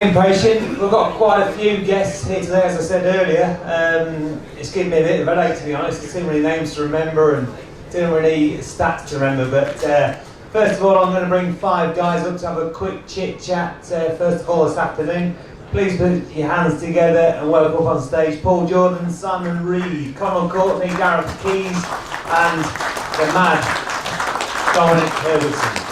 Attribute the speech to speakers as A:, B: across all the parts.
A: Impatient. We've got quite a few guests here today, as I said earlier. It's given me a bit of a headache, to be honest. There's too many names to remember and too many stats to remember. But first of all, I'm going to bring 5 guys up to have a quick chit chat. First of all, this afternoon, please put your hands together and welcome up on stage Paul Jordan, Simon Reid, Connell, Courtney, Gareth Keys, and the mad Dominic Herbertson.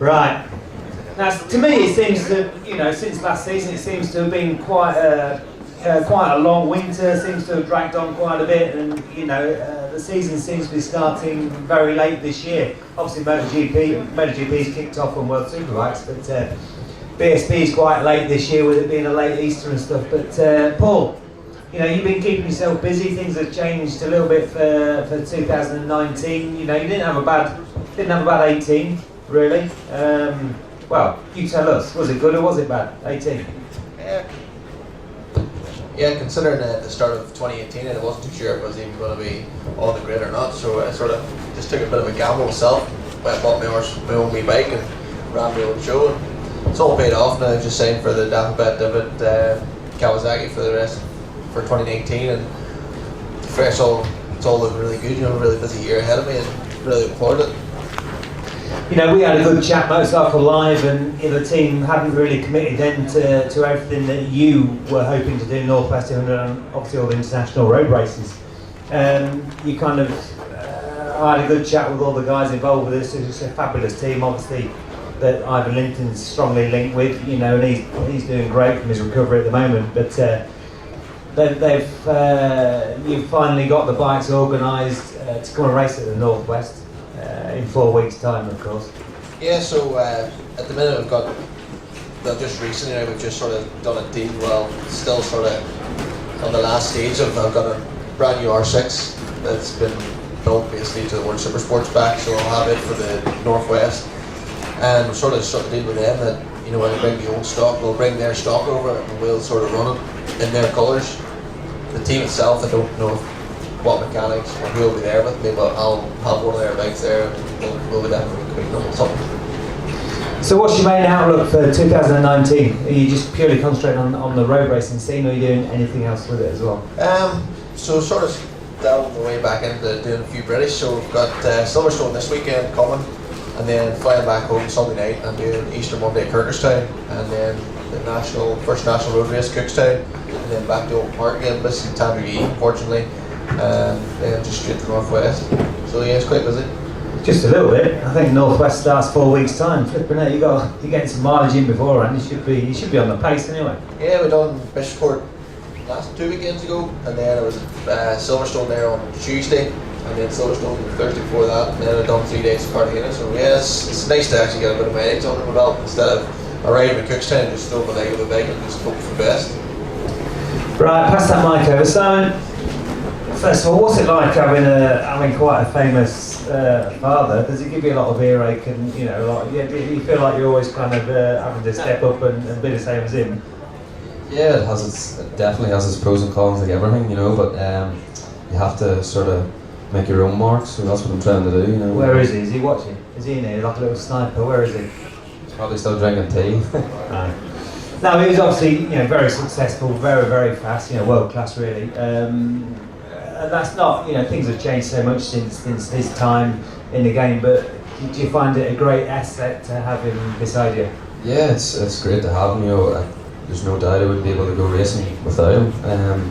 A: Right. Now, to me, it seems that since last season, it seems to have been quite a long winter. Seems to have dragged on quite a bit, and the season seems to be starting very late this year. Obviously, MotoGP's kicked off on World Superbikes, but BSB's quite late this year with it being a late Easter and stuff. But Paul, you've been keeping yourself busy. Things have changed a little bit for 2019. You didn't have a bad 18. Really? Well, you tell us. Was it good or was it bad? 18?
B: Yeah, considering the start of 2018, I wasn't too sure if it was even going to be on the grid or not, so I sort of just took a bit of a gamble myself. Went and bought my own wee bike and ran my own show. And it's all paid off now. Just signed for the David Kawasaki for the rest for 2019, and it's all looking really good. Really busy year ahead of me, and really looking forward to it.
A: We had a good chat, Motorcycle Live, and the team hadn't really committed then to everything that you were hoping to do, Northwest 200 and obviously all the international road races. You kind of I had a good chat with all the guys involved with this. It's a fabulous team, obviously, that Ivan Linton's strongly linked with, and he's doing great from his recovery at the moment. But you've finally got the bikes organised to come and race at the Northwest. In 4 weeks' time, of course.
B: Yeah, so at the minute just recently we've just sort of done a deal, still sort of on the last stage of, I've got a brand new R6 that's been built basically to the World Super Sports back, so I'll have it for the Northwest. And we're sort of struck a deal with them that, when they bring the old stock, we'll bring their stock over and we'll sort of run it in their colours. The team itself, I don't know what mechanics or who will be there with me, but I'll have one of their bikes there and we'll be definitely quick on something.
A: So what's your main outlook for 2019? Are you just purely concentrating on the road racing scene, or are you doing anything else with it as well?
B: So sort of delving my way back into doing a few British, so we've got Silverstone this weekend coming, and then flying back home Sunday night and doing Easter Monday at Cookstown, and then the first national road race Cookstown, and then back to Open Park again, missing Tandragee unfortunately. And then just straight to the Northwest. So yeah, it's quite busy.
A: Just a little bit. I think Northwest starts 4 weeks' time. Flipping out, you're getting some mileage in beforehand. You should be on the pace anyway.
B: Yeah, we done Bishopsport last 2 weekends ago, and then it was Silverstone there on Tuesday, and then Silverstone Thursday before that, and then I done 3 days of Cartagena. So yeah, it's nice to actually get a bit of mileage under my belt instead of arriving at Cookstown and just throw my leg over the bike and just hope for the best.
A: Right, pass that mic over, Simon. First of all, what's it like having quite a famous father? Does it give you a lot of earache and do you feel like you're always kind of having to step up and be the same as him?
C: Yeah, it definitely has its pros and cons like everything, but you have to sort of make your own mark, so that's what I'm trying to do,
A: Where is he? Is he watching? Is he in here like a little sniper? Where is he?
C: He's probably still drinking tea.
A: Right. Now, he was obviously very successful, very, very fast, world class really. And that's not, things have changed so much since his time in the game, but do you find it a great asset to have him beside you?
C: Yeah, it's great to have him, there's no doubt I wouldn't be able to go racing without him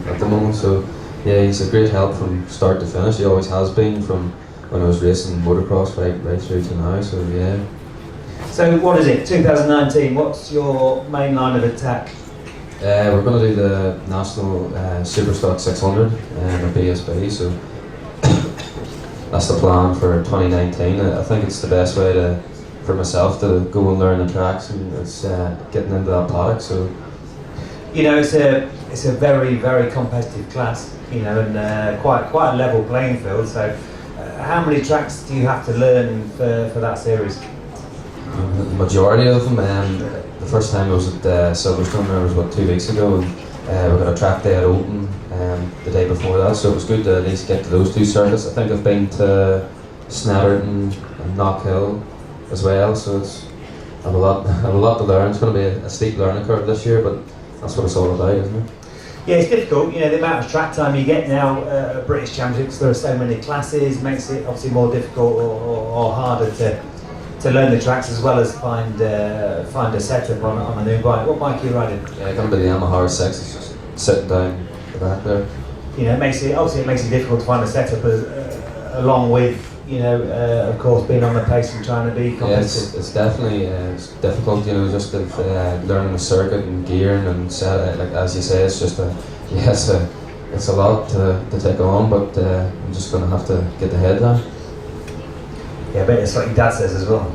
C: at the moment, so yeah, he's a great help from start to finish. He always has been from when I was racing motocross right through to now, so yeah.
A: So what is it, 2019, what's your main line of attack?
C: We're going to do the National Superstock 600 at BSB, so that's the plan for 2019. I think it's the best way for myself to go and learn the tracks, and it's getting into that paddock. So
A: it's a very, very competitive class, and quite a level playing field. So how many tracks do you have to learn for that series?
C: The majority of them. The first time I was at Silverstone, there was 2 weeks ago, and we got a track day at Oulton the day before that, so it was good to at least get to those two circuits. I think I've been to Snetterton and Knockhill as well, so I have a lot to learn. It's going to be a steep learning curve this year, but that's what it's all about, isn't it?
A: Yeah, it's difficult. You know, the amount of track time you get now at British Championships, there are so many classes, makes it obviously more difficult or harder to learn the tracks, as well as find a setup on a new bike. What bike are you riding?
C: Yeah, going to be the Yamaha 6. It's just sitting down the back there.
A: You know, it makes it difficult to find a setup along with, you know, of course, being on the pace and trying to be competitive.
C: Yeah, it's definitely it's difficult, you know, just of learning the circuit and gearing and set. Like as you say, it's just it's a lot to take on, but I'm just going to have to get the head down.
A: Yeah, I bet it's like your dad says as well.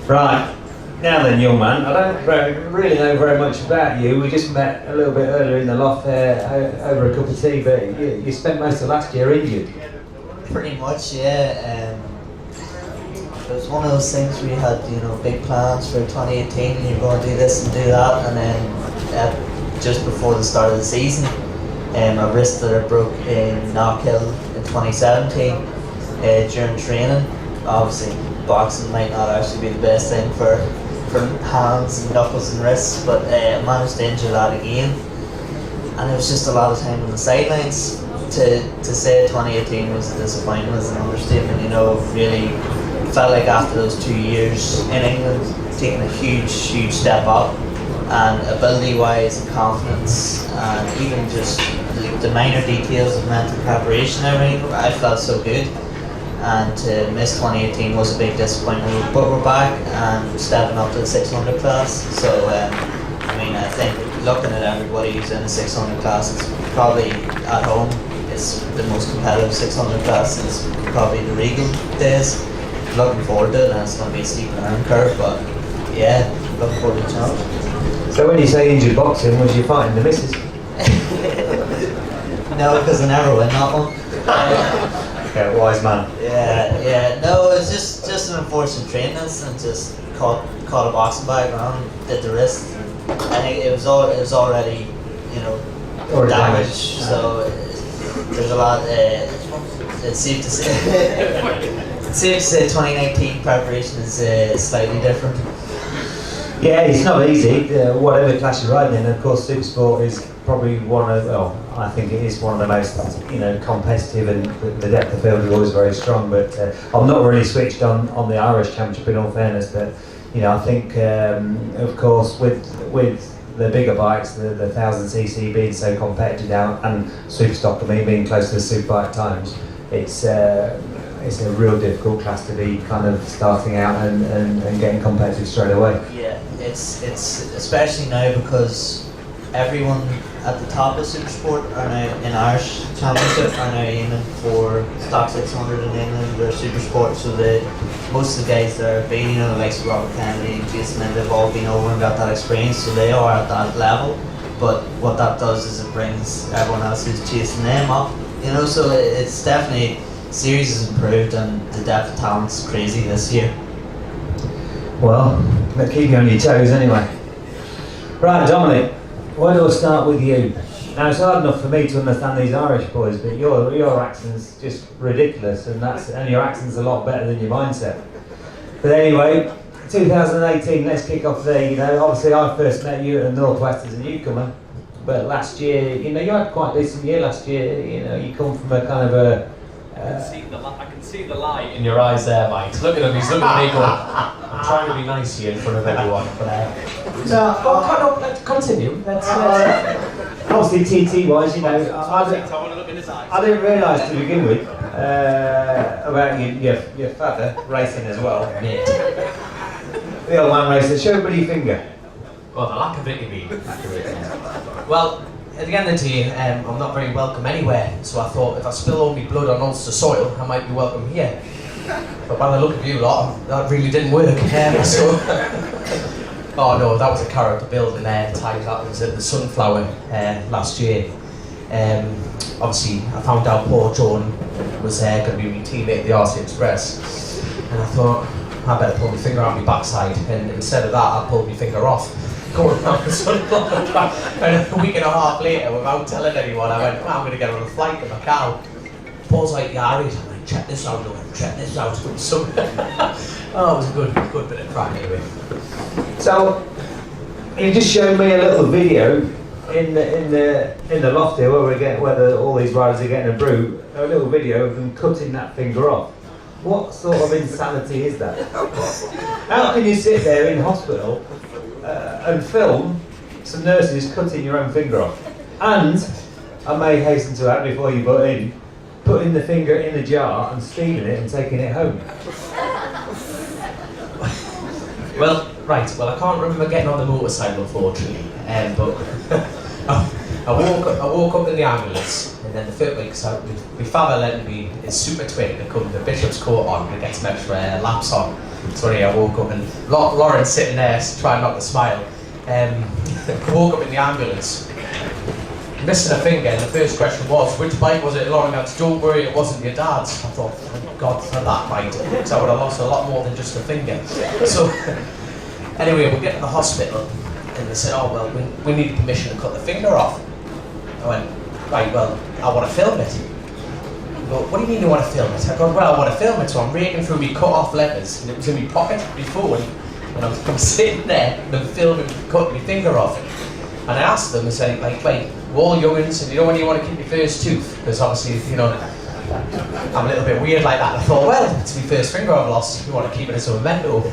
A: Right, now then, young man, I don't really know very much about you. We just met a little bit earlier in the loft over a cup of tea, but you spent most of last year injured.
D: Pretty much, yeah. It was one of those things where you had, you know, big plans for 2018 and you're going to do this and do that, and then just before the start of the season, a wrist that I broke in Knockhill in 2017 during training. Obviously, boxing might not actually be the best thing for hands and knuckles and wrists, but I managed to injure that again, and it was just a lot of time on the sidelines. To say 2018 was a disappointment is an understatement. You know, really felt like after those 2 years in England, taking a huge step up, and ability-wise and confidence, and even just the minor details of mental preparation and everything, I felt so good. And to miss 2018 was a big disappointment, but we're back and stepping up to the 600 class. So I mean, I think looking at everybody who's in the 600 class, it's probably at home. It's the most competitive 600 class since probably the Regal days. Looking forward to it, and it's going to be a steep learning curve, but yeah, looking forward to the challenge.
A: So when you say injured boxing, was you fighting the missus?
D: No, because I never win that one.
A: Okay, wise man.
D: Yeah. No, it was just an unfortunate training incident. Just caught a boxing bag around, did the wrist. I think it was already, you know,
A: Or
D: damaged. So there's a lot. It's safe to say 2019 preparation is slightly different.
A: Yeah, it's not easy. Whatever class you're riding in, of course, Supersport is probably I think it is one of the most, you know, competitive, and the depth of field is always very strong. But I'm not really switched on the Irish Championship, in all fairness. But you know, I think of course with the bigger bikes, the 1000cc being so competitive now, and Superstock, I mean, being close to the Superbike times, it's a real difficult class to be kind of starting out and getting competitive straight away.
D: Yeah, it's especially now because everyone at the top of Supersport are now in Irish Championship are now aiming for Stock 600 in England or Supersport. So most of the guys that are been, you know, like Robert Kennedy and Jason, they've all been over and got that experience, so they are at that level. But what that does is it brings everyone else who's chasing them up, you know. So it's definitely, series has improved and the depth of talent's crazy this year.
A: Well, let's keep you on your toes anyway. Right, Dominic, why do I start with you? Now, it's hard enough for me to understand these Irish boys, but your accent's just ridiculous, and your accent's a lot better than your mindset. But anyway, 2018, let's kick off there. You know, obviously I first met you at the Northwest as a newcomer, but last year, you know, you had quite a decent year last year. You know, you come from a kind of a
E: I can see the light in your eyes there, Mike. Look at him, he's looking at me going, I'm trying to be nice here in front of everyone. Let's continue.
A: Obviously, TT-wise, you know, I didn't realise to begin with about your father racing as well.
E: Mate.
A: The old man racer. Show everybody your finger.
E: Well, the lack of it, you mean. Well, at the end of the day, I'm not very welcome anywhere, so I thought if I spill all my blood on Ulster soil, I might be welcome here. But by the look of you lot, that really didn't work. Oh no, that was a character building time. That was at the Sunflower last year. Obviously, I found out Paul Jordan was going to be my teammate at the RC Express, and I thought I better pull my finger out my backside, and instead of that, I pulled my finger off. going around the sunblock and a week and a half later, without telling anyone, I went, I'm going to get on a flight to Macau. Paul's like, yeah, Reid. I'm like, check this out, look, check this out. So, oh, it was a good bit of crack anyway.
A: So, you just showed me a little video in the loft here where all these riders are getting a brew. A little video of them cutting that finger off. What sort of insanity is that? How can you sit there in hospital and film some nurses cutting your own finger off? And I may hasten to add before you butt in, putting the finger in a jar and steaming it and taking it home.
E: Well, I can't remember getting on the motorcycle, unfortunately, but I woke up in the ambulance, and then the first week, so my father lent me his super twin to come to the Bishop's Court on to get some extra laps on. Sorry, I woke up and Lauren's sitting there trying not to smile. I woke up in the ambulance, missing a finger, and the first question was, which bike was it, Lauren? And don't worry, it wasn't your dad's. I thought, thank God for that bite, because I would have lost a lot more than just a finger. So, anyway, we get to the hospital, and they said, oh, well, we need permission to cut the finger off. I went, right, well, I want to film it. Well, what do you mean you want to film it? I go, well, I want to film it, so I'm raking through me cut off letters, and it was in my pocket, my phone, and I'm sitting there, and I'm filming, cutting my finger off. And I asked them, I said, like, wait, we're all youngins, and you know when you want to keep your first tooth? Because obviously, you know, I'm a little bit weird like that. And I thought, well, it's my first finger I've lost, you want to keep it as a memento.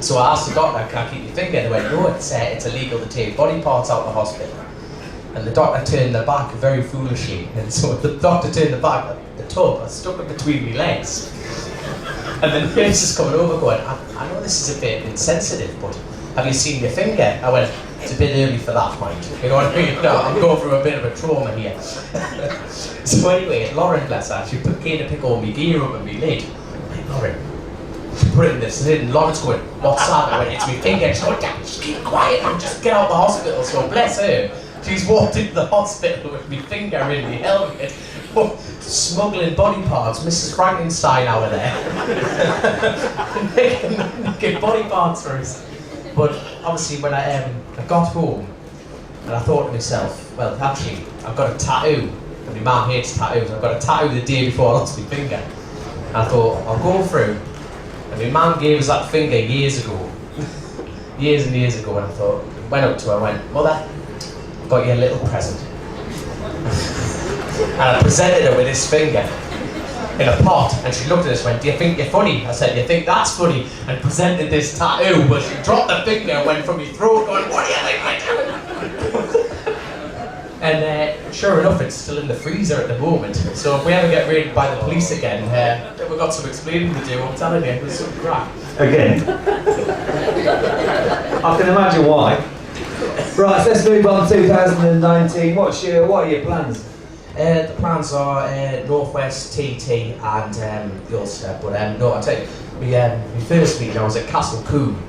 E: So I asked the doctor, can I keep your finger? And they went, no, it's illegal to take body parts out of the hospital. And the doctor turned the back very foolishly. And so the doctor turned the back, the tub, I stuck it between my legs. And then the nurse is coming over going, I know this is a bit insensitive, but have you seen your finger? I went, it's a bit early for that, mind. You know what I mean? No, I'm going through a bit of a trauma here. So anyway, Lauren, bless her, she came to pick all my gear up and my lid. I'm like, Lauren, she put it in this lid, and Lauren's going, what's that? I went, it's my finger. She's going, Dad, just keep quiet and just get out of the hospital. So bless her, she's walked into the hospital with my finger in my helmet, smuggling body parts, Mrs. Frankenstein out of there. Making body parts for us. But obviously when I got home, and I thought to myself, well, actually, I've got a tattoo, and my mum hates tattoos. I've got a tattoo the day before I lost my finger. And I thought, I'll go through. And my mum gave us that finger years ago. Years and years ago, and I thought, went up to her and went, Mother, I've got you a little present. And I presented her with this finger in a pot, and she looked at us and went, do you think you're funny? I said, you think that's funny? And presented this tattoo, but she dropped the finger and went from my throat going, what do you think you're doing? And sure enough, it's still in the freezer at the moment. So if we ever get raided by the police again, we've got some explaining to do, I'm telling you, there's some crap.
A: Again. I can imagine why. Right, so let's move on to 2019. What are your plans?
E: The plans are Northwest, TT and Ulster, but no, I'll tell you, my first meeting I was at Castle Coombe,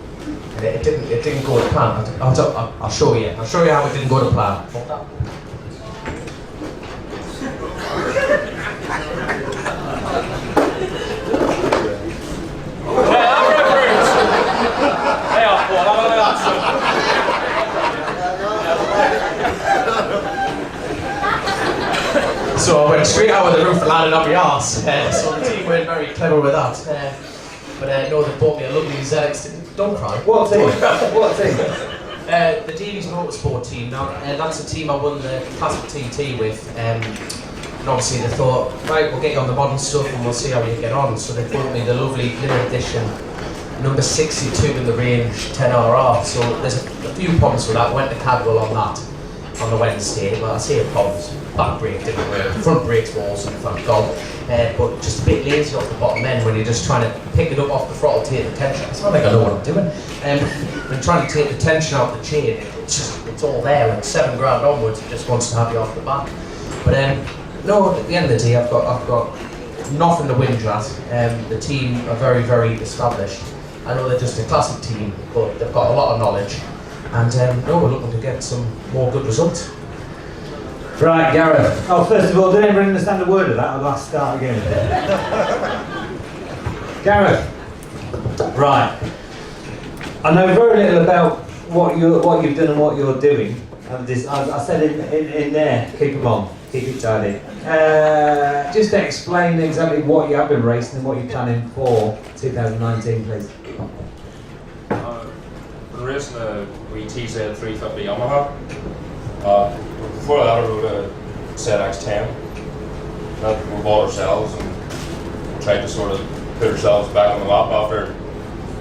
E: and it didn't go to plan. I'll show you how it didn't go to plan. Hold up. So I went straight out of the roof and landed on my arse. So the team weren't very clever with that. But no, they bought me a lovely ZX. Don't cry.
A: What team? What team?
E: The Davies Motorsport team. Now, that's the team I won the Classic TT with. And obviously they thought, right, we'll get you on the modern stuff and we'll see how you get on. So they bought me the lovely limited edition number 62 in the range 10RR. So there's a few problems with that. Went to Cadwell on that on the Wednesday. Well, I say problems. Back brake didn't work, front brakes were awesome, thank God, but just a bit lazy off the bottom end when you're just trying to pick it up off the throttle, take the tension. It's not like I know what I'm doing. When trying to take the tension out of the chain, it's all there, and 7 grand onwards, it just wants to have you off the back. But no, at the end of the day, I've got nothing to whinge at. The team are very, very established. I know they're just a classic team, but they've got a lot of knowledge, and no, we're looking to get some more good results.
A: Right, Gareth. Oh, first of all, did anyone understand a word of that? I'll start again. Gareth. Right. I know very little about what you've done and what you're doing. I said in there, keep them on, keep it tidy. Just explain exactly what you have been racing and what you're planning for 2019, please.
F: Been racing a wee TZ 350 Yamaha. Before that I rode a ZX10 that we bought ourselves and tried to sort of put ourselves back on the map after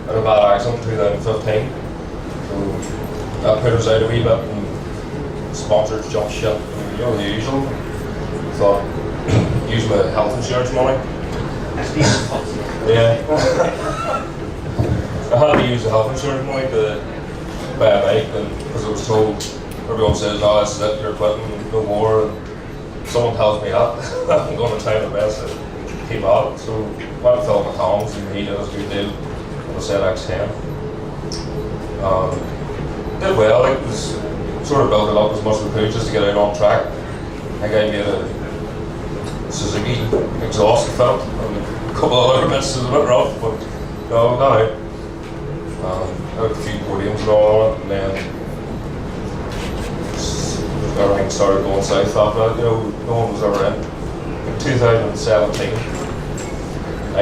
F: a bad accident in 2015. So that put us out a wee bit and sponsors jumped ship, and, you know, the usual. Thought, use my health insurance money. Yeah. I had to use the health insurance money to buy a bike, and because I was told, everyone says, oh, that's it, you're quitting, no more. And someone tells me that, I'm going to try my best to keep at it. So I went and filled my tongs, and he did us a good deal on the ZX10. Did well, it was sort of built it up as much as we could just to get out on track. I think I made a Suzuki exhaust effect, and a couple of other bits was a bit rough, but no, we got out. I had a few podiums and all on it, and then everything started going south after that. You know, no one was ever in. In 2017, I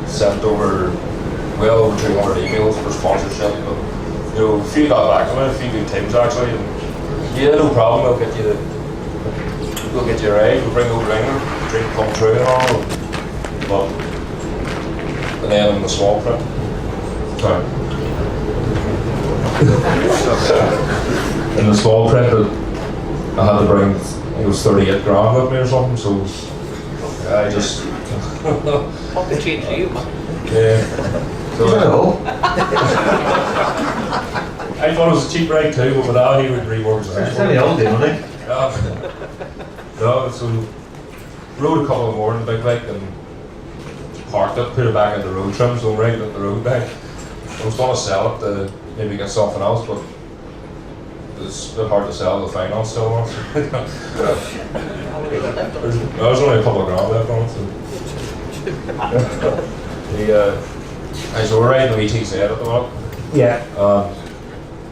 F: sent over well over 200 emails for sponsorship, and you know, a few got back to me, a few good teams actually. And yeah, no problem. We'll get you a ride. We'll bring over England, dream come true and all. But and then in the small print. Sorry. In the small print, I had to bring, I think it was 38 grand with me or something, so I just...
G: What the change for you, man?
F: Yeah. So I thought it was a cheap ride too, but without he would remortgage it.
A: It's only old, wasn't it?
F: No, so rode a couple more in the big bike and parked it, put it back in the road trim, so I'm right at the road bike. I was going to sell it to maybe get something else, but it's a bit hard to sell the finance still on. There's only a couple of grand left on it. So we're riding the VTZ at the moment.
A: Yeah.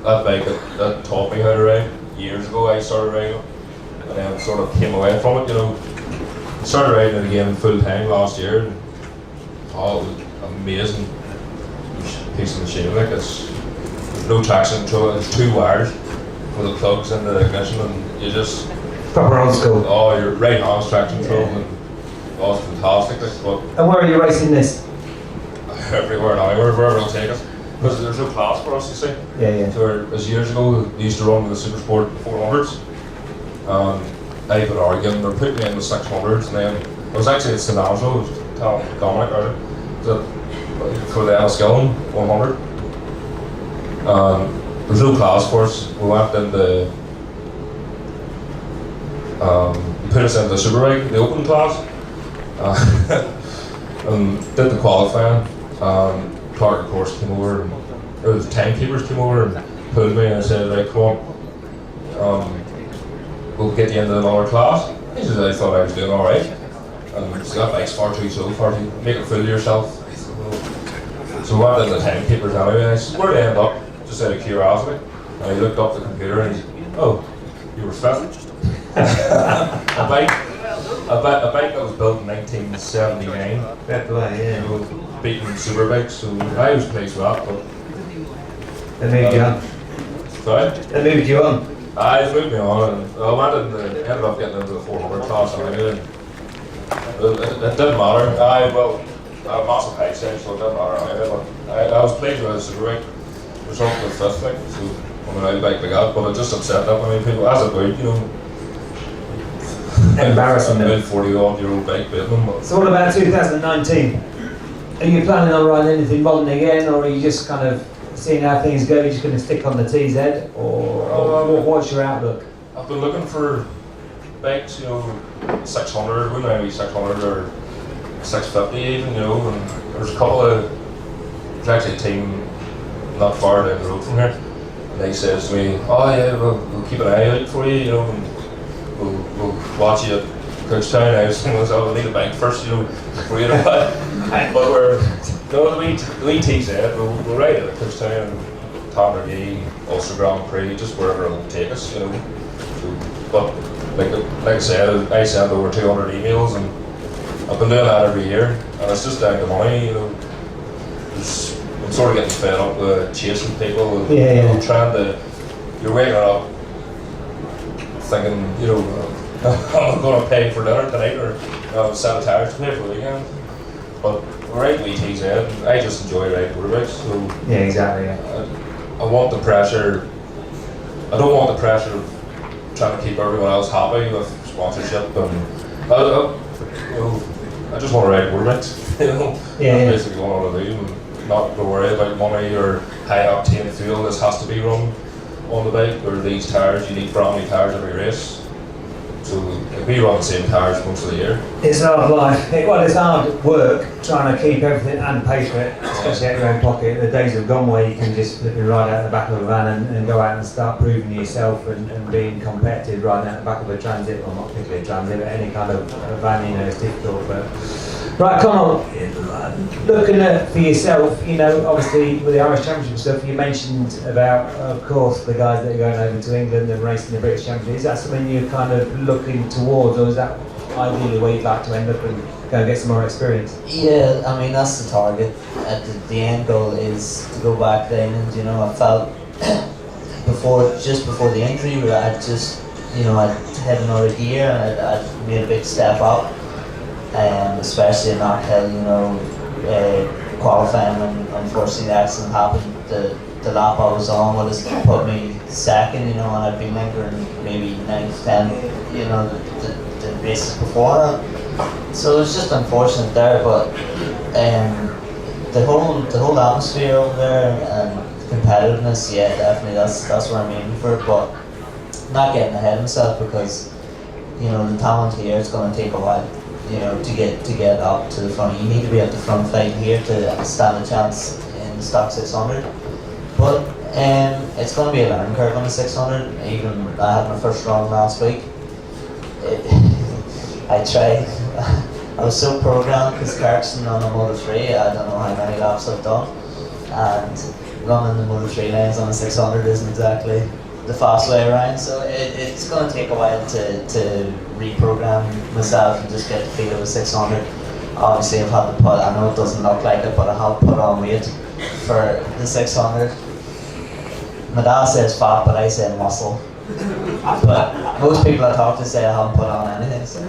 F: That bike that taught me how to ride. Years ago I started riding it, and then sort of came away from it, you know. Started riding it again full time last year, and oh, it was amazing piece of machine. Like there's no traction control, there's 2 wires for the plugs and the ignition, and you just
A: Proper old school.
F: oh, you're right on traction control, and oh, it's fantastic. Like, but
A: And where are you racing this?
F: everywhere and anywhere, wherever it'll take us. Because there's no class for us, you see.
A: Yeah.
F: So as years ago, we used to run with the Supersport 400s. I've been arguing, they're putting me in the 600s, and then it was actually at St. Angelo, I was telling Dominic for the Enniskillen 100. There's no class for us. We went in the put us in the Superbike, the open class, and did the qualifying. Clark, of course, came over, and the timekeepers came over and pulled me and said, right, come on, we'll get you into another class. I said, I thought I was doing alright. And so that bike's far too slow, make it fool of yourself. So we went into the timekeepers anyway, and I said, where'd I end up? Just out of curiosity. And he looked up the computer and he said, oh, you were fifth. a bike that was built in 1979.
A: That way,
F: You know, beating Superbikes, so I was pleased with that, but...
A: They moved you on.
F: Sorry?
A: They moved you on.
F: I moved me on, and I ended up getting into the 400 class anyway. It didn't matter. I had a massive height change, so it didn't matter anyway, but I was pleased with the Superbike. It was something with fifth, like, so on an bike like that, but it just upset that many people, as it would, you know.
A: Embarrassing
F: a
A: them.
F: good 40-odd-year-old bike beating them.
A: So what about 2019? Are you planning on riding anything modern again, or are you just kind of seeing how things go, you're just going to stick on the TZ, or what's your outlook?
F: I've been looking for bikes, you know, 600, wouldn't I be 600 or 650 even, you know, and there's a couple of, there's actually a team not far down the road from here, and they says to me, oh yeah, we'll keep an eye out for you, you know, and we'll watch you at Cookstown. I was thinking, we'll need a bike first, you know, before you know but we're, no, the wee TZ, we'll ride it at Cookstown, Tom McGee, Ulster Grand Prix, just wherever it'll take us, you know. So, but like I sent over 200 emails, and I've been doing that every year, and it's just down to money, you know. I'm sort of getting fed up with chasing people, and, you know, trying to. You're waking up thinking, you know, I'm going to pay for dinner tonight, or set of tires to pay for the weekend. But right with TZ, I just enjoy riding motorbikes. So
A: yeah, exactly.
F: I want the pressure. I don't want the pressure of trying to keep everyone else happy with sponsorship, and you know, I just want to ride motorbikes. You know, that's basically what I want to do, and not to worry about money or high octane fuel. This has to be run on the bike, or these tires. You need brand new tires every race. So we run the same tires most of the year.
A: It's hard life. It's hard work trying to keep everything and pay for it, especially out your own pocket. The days have gone where you can just flip and ride out the back of a van and go out and start proving yourself and being competitive riding out the back of a transit, well, not particularly a transit, but any kind of van, you know, it's difficult. But right, Connell, looking at for yourself, you know, obviously with the Irish Championship stuff, you mentioned about, of course, the guys that are going over to England and racing the British Championship. Is that something you're kind of looking towards, or is that ideally where you'd like to end up and go and get some more experience?
D: Yeah, I mean, that's the target. The end goal is to go back to England. You know, I felt just before the injury, where I'd just, you know, I'd had another year and I'd made a big step up. Especially in that hill, you know, qualifying when unfortunately the accident happened. The lap I was on would have put me second, you know, and I'd been lingering maybe 9th, 10th, you know, the races before that. So it was just unfortunate there, but the whole atmosphere over there and competitiveness, yeah, definitely that's where I'm aiming for. But not getting ahead of myself, because, you know, the talent here is going to take a while. You know, to get up to the front, you need to be at the front fighting here to stand a chance in the stock 600. But it's going to be a learning curve on the 600. Even I had my first run last week. I tried. I was so programmed because Clarkson on the Moto 3, I don't know how many laps I've done, and running the Moto 3 lanes on the 600 isn't exactly the fast way around. So it's going to take a while to reprogram myself and just get the feel of a 600. Obviously I've had to put, I know it doesn't look like it, but I have put on weight for the 600. My dad says fat, but I say muscle. But most people I talk to say I haven't put on anything. So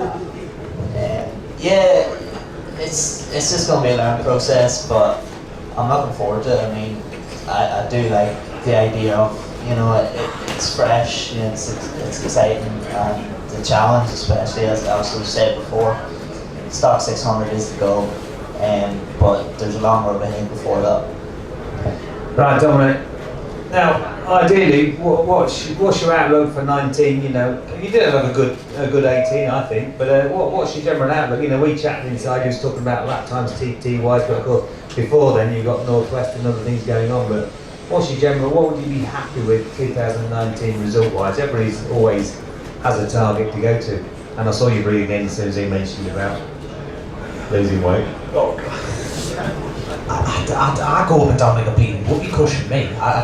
D: yeah, it's just going to be a learning process, but I'm looking forward to it. I mean, I do like the idea of, you know, it's fresh, you know, it's exciting, and the challenge, especially as I also said before, stock 600 is the goal, but there's a long road ahead before that.
A: Right, Dominic. Now, ideally, what's your outlook for 19? You know, you did have a good 18, I think. But what's your general outlook? You know, we chatted inside. You was talking about lap times, TT wise, but of course, before then you've got Northwest and other things going on. But what's your general? What would you be happy with 2019 result wise? Everybody's always has a target to go to. And I saw you breathing in as soon as he mentioned about losing weight.
E: Oh, I go up and down like a bleeding whoopee cushion, mate. I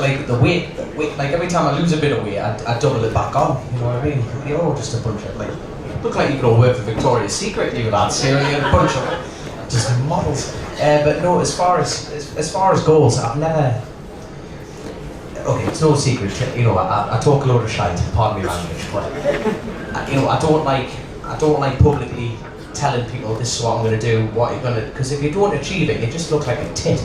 E: like the weight, like every time I lose a bit of weight, I double it back on. You know what I mean? You're all just a bunch of like, look like you could work for Victoria's Secret, you lads. You're a bunch of just models. But no, as far as goals, I've never. Okay, it's no secret. You know, I talk a lot of shite. Pardon me language, but you know, I don't like publicly telling people this is what I'm going to do, what you're going to, because if you don't achieve it, you just look like a tit.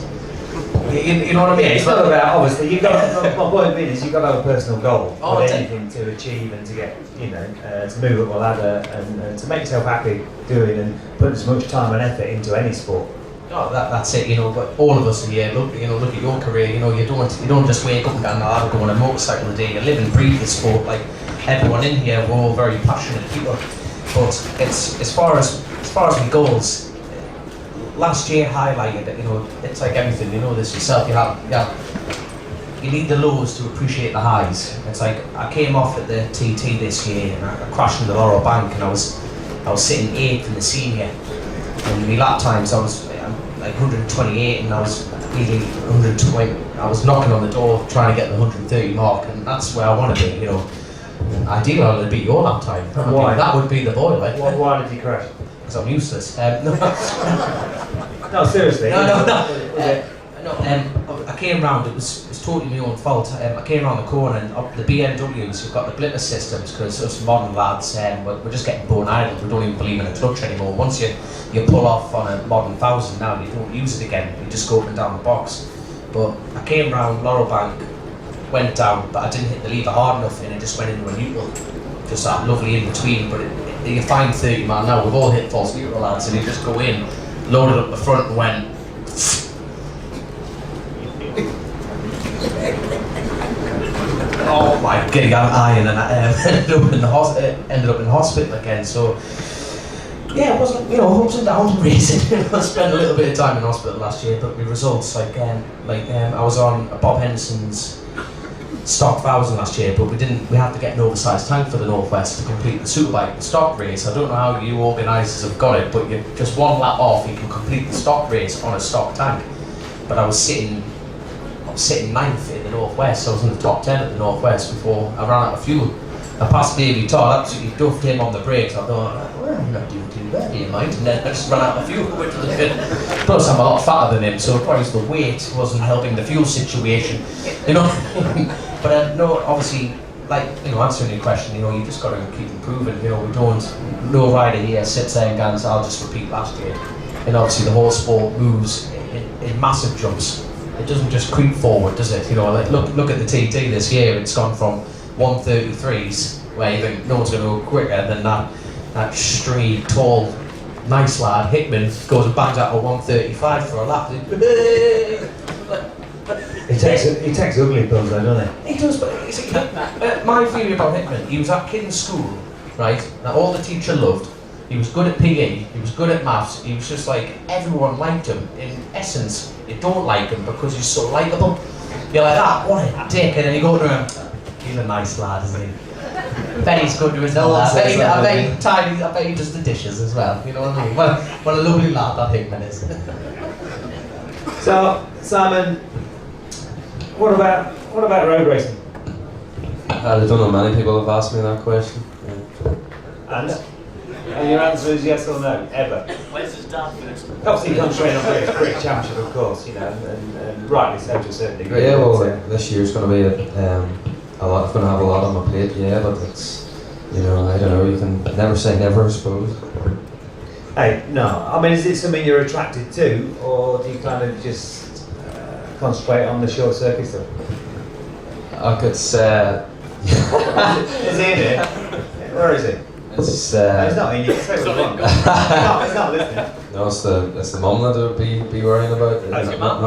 E: You know what I mean?
A: Yeah, it's not about, obviously, you've got, my point being is you've got to have a personal goal
E: Oh,
A: for anything to achieve and to get, you know, to move up the ladder and to make yourself happy doing and put as much time and effort into any sport.
E: Oh, that's it, you know, but all of us here, look at your career, you know, you don't just wake up and go, no, I'm going on a motorcycle today, you live and breathe the sport, like everyone in here, we're all very passionate people. But it's as far as the goals, last year highlighted that, you know, it's like everything, you know this yourself, you need the lows to appreciate the highs. It's like I came off at the TT this year and I crashed into the Laurel Bank and I was sitting 8th in the senior, and my lap times I was like 128 and I was really 120. I I was knocking on the door trying to get the 130 mark, and that's where I want to be. You know, ideally I would beat your lap time.
A: Why?
E: That would be the boy, like.
A: Why did you crash?
E: Because I'm useless.
A: No, seriously.
E: I came round, it was totally my own fault. I came round the corner and up the BMWs, you've got the blitter systems because us modern lads, we're just getting bone idle. We don't even believe in a clutch anymore. Once you pull off on a modern 1000 now, you don't use it again, you just go up and down the box. But I came round Laurel Bank, went down, but I didn't hit the lever hard enough and it just went into a neutral. Just that lovely in between, but you find 30 man now, we've all hit false neutral lads, and you just go in, loaded up the front and went. Oh my god, I'm iron, and I ended up in hospital again. So yeah, it wasn't, you know, ups and downs racing. I spent a little bit of time in hospital last year, but the results, I was on Bob Henderson's stock 1000 last year, but we had to get an oversized tank for the Northwest to complete the Superbike stock race. I don't know how you organisers have got it, but you just one lap off, you can complete the stock race on a stock tank. But I was sitting 9th in the Northwest, so I was in the top 10 at the Northwest before I ran out of fuel. I passed Davey Todd, absolutely duffed him on the brakes. I thought, well, I'm not doing too bad, do you mind? And then I just ran out of fuel, went to the pit. Plus, I'm a lot fatter than him, so probably the weight wasn't helping the fuel situation, you know. But no, obviously, like, you know, answering your question, you know, you just got to keep improving. You know, no rider here sits there and goes, I'll just repeat last year. And obviously, the whole sport moves in massive jumps. It doesn't just creep forward, does it? You know, like look at the TT this year. It's gone from 133s, where you think no one's going to go quicker than that stringy, tall, nice lad Hickman goes and bangs out a 135 for a lap.
A: He takes ugly pills though, doesn't he?
E: He does, but you see, my theory about Hickman, he was that kid in school, right, that all the teacher loved. He was good at PE, he was good at maths, he was just like, everyone liked him. In essence, you don't like him because he's so likeable. You're like, what a dick, and then you go to him, he's a nice lad, isn't he? I bet he's good to his mother. I bet he does the dishes as well, you know what I mean? What a lovely lad that Hickman is.
A: So, Simon, what about road racing?
C: I don't know, many people have asked me that question.
A: And your answer is yes or no, ever?
G: Where's his dad first?
A: Obviously, you can't train on British Championship, of course, you know, and rightly so to a certain degree.
C: Yeah, well, this year's going to be a lot. It's going to have a lot on my plate, yeah, but it's, you know, I don't know. You can never say never, I suppose.
A: Hey, no. I mean, is it something you're attracted to, or do you kind of just concentrate on the short circuit stuff?
C: I could say.
A: Is he in it? Where is it?
C: It's
A: No, he's not in. You can say what you want. He's not listening.
C: No, it's the mum that would be worrying about.
A: That's your mum?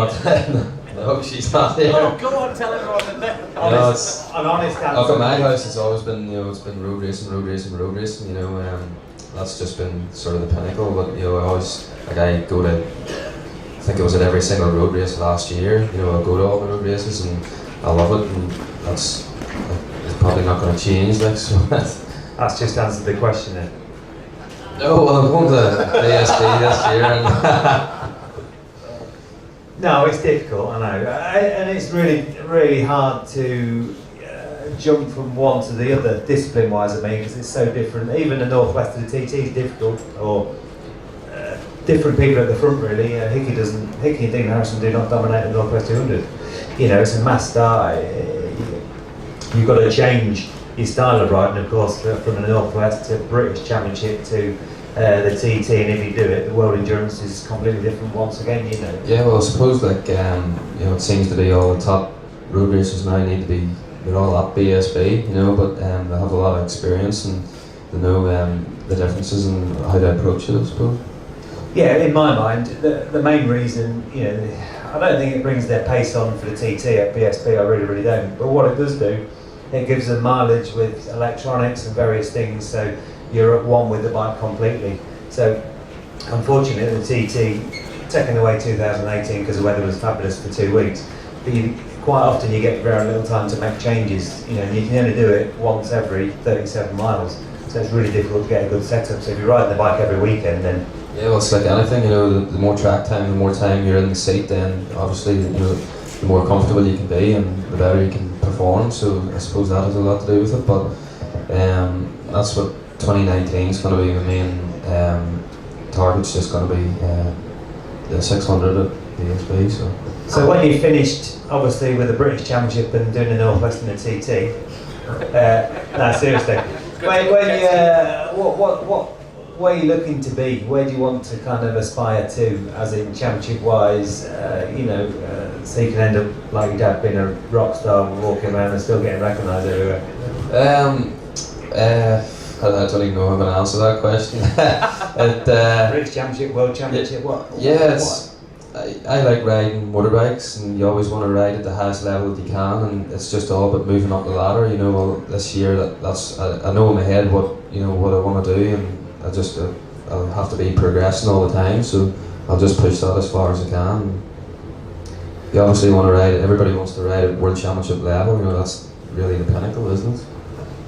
C: No, she's not there.
G: Oh, go on, tell everyone that they're
C: No, it's
A: An honest answer.
C: up at my house. It's always been, you know, it's been road racing. You know, that's just been sort of the pinnacle. But you know, I go to. I think it was at every single road race last year. You know, I go to all the road races and I love it, and it's probably not going to change. Like so.
A: That's just answered the question then.
C: No, well, I'm going to ASB this year. And
A: No, it's difficult, I know, and it's really hard to jump from one to the other, discipline-wise, I mean, because it's so different. Even the Northwest of the TT is difficult, or different people at the front, really. Hickey and Dean Harrison do not dominate the Northwest 200. You know, it's a mass start. You've got to change your style of riding, of course, from the Northwest to British Championship to the TT, and if you do it, the World Endurance is completely different once again, you know.
C: yeah, well, I suppose like you know, it seems to be all the top road racers now need to be. They're all at BSB, you know, but they have a lot of experience and they know the differences and how to approach it, I suppose. Yeah,
A: in my mind, the main reason, you know, I don't think it brings their pace on for the TT at BSB, I really don't. But what it does do, it gives them mileage with electronics and various things, so you're at one with the bike completely. So, unfortunately, the TT, taken away 2018 because the weather was fabulous for 2 weeks, but quite often you get very little time to make changes, you know, and you can only do it once every 37 miles. So it's really difficult to get a good setup. So if you're riding the bike every weekend, then...
C: Yeah, well, it's like anything, you know, the more track time, the more time you're in the seat, then obviously, you know, the more comfortable you can be and the better you can perform. So I suppose that has a lot to do with it. But that's what 2019 is going to be. The main target's just going to be the 600 at BSB.
A: So when you finished, obviously with the British Championship and doing the North Western at TT, no, seriously, where are you looking to be? Where do you want to kind of aspire to, as in championship-wise? So you can end up like your dad, being a rock star, walking around and still getting recognised everywhere.
C: I don't even know if I'm going to answer that question.
A: British Championship, World Championship, what?
C: Yeah, I like riding motorbikes, and you always want to ride at the highest level that you can, and it's just all about moving up the ladder. Well, this year that's I know in my head what I want to do, and I'll have to be progressing all the time. So I'll just push that as far as I can. You obviously want to ride. Everybody wants to ride at World Championship level. That's really the pinnacle, isn't it?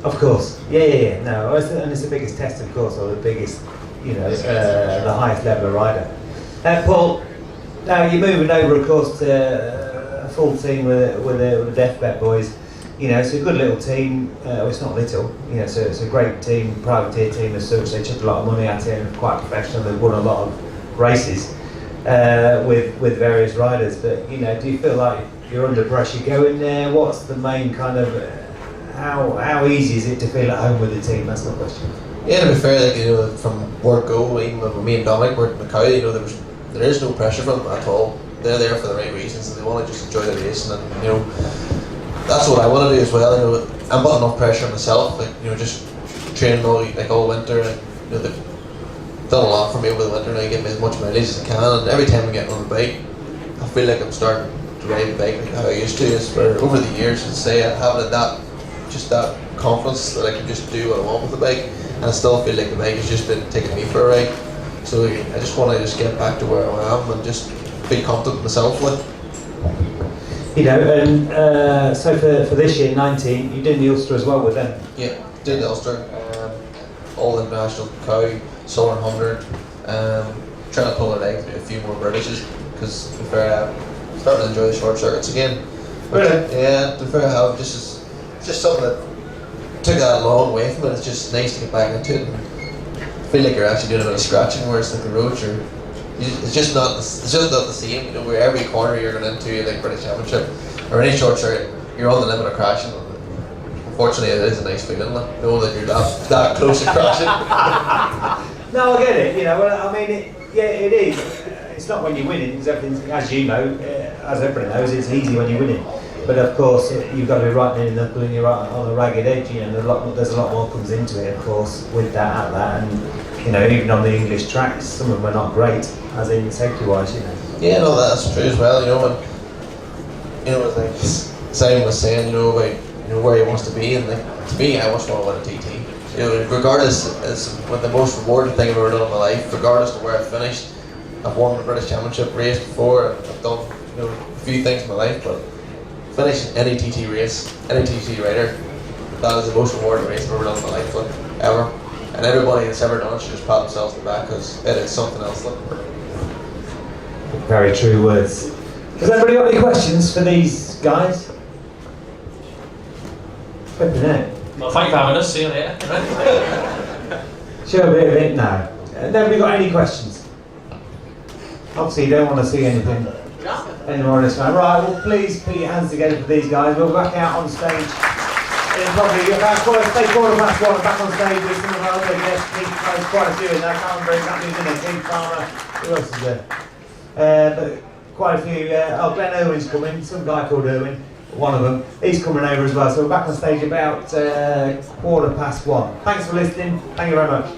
A: Of course, yeah. No, and it's the biggest test, of course, or the biggest, the highest level of rider. Paul. Now you're moving over, of course, to a full team with the Deathbed boys. It's a good little team. It's not little. So it's a great team, privateer team as such. They chuck a lot of money at it and are quite professional. They've won a lot of races with various riders. But do you feel like you're under pressure going there? What's the main kind of how easy is it to feel at home with the team? That's the question.
B: Yeah, to be fair, from word go, even with me and Dominic worked in Macau, there is no pressure from them at all. They're there for the right reasons, and they want to just enjoy the racing, and that's what I want to do as well. I'm putting enough pressure on myself, just training all winter, and they've done a lot for me over the winter, and I give me as much mileage as I can. And every time I get on the bike, I feel like I'm starting to ride the bike like how I used to. Is where over the years, I'd say having that confidence that I can just do what I want with the bike, and I still feel like the bike has just been taking me for a ride. So I just want to get back to where I am and just be confident myself with.
A: And so for this year, 19, you did the Ulster as well with them.
B: Yeah, did the Ulster, all international cow, Southern 100, trying to pull a leg through a few more Britishes because to be fair, I'm starting to enjoy the short circuits again.
A: Really?
B: Yeah, to be fair, it's just something that took that a long way from it. It's just nice to get back into it. I feel like you're actually doing a bit of scratching, whereas like the roads it's just not the same. Where every corner you're going into, like British Championship or any short circuit, you're on the limit of crashing. Unfortunately, it is a nice feeling, knowing that you're that close to crashing.
A: No, I get it. It is. It's not when you're winning. It's everything, as you know, as everybody knows, it's easy when you're winning. But of course, you've got to be right in the knuckle and you're right on the ragged edge. There's a lot more comes into it, of course, with that, and even on the English tracks, some of them are not great, as in safety-wise.
B: Yeah, no, that's true as well. It's like Simon was saying, about where he wants to be, and to me, I just want to win a TT. Regardless, it's the most rewarding thing I've ever done in my life. Regardless of where I finished, I've won the British Championship race before, and I've done a few things in my life, but finishing any TT race, any TT rider, that is the most rewarding race I've ever done in my life, ever. And everybody that's ever done it should just pat themselves on the back because it is something else.
A: Very true words. Has anybody got any questions for these guys? Flipping it.
G: Well, thank you for having us. See you later.
A: Show a bit of it now. Nobody got any questions? Obviously, you don't want to see anything anymore on this one. Right, well, please put your hands together for these guys. We'll back out on stage in probably about quarter past one, back on stage with some of our other guests. There's quite a few in there. I can't remember exactly who's in there. Keith Farmer. Who else is there? But quite a few. Glenn Irwin's coming. Some guy called Irwin. One of them. He's coming over as well. So we're back on stage about 1:15. Thanks for listening. Thank you very much.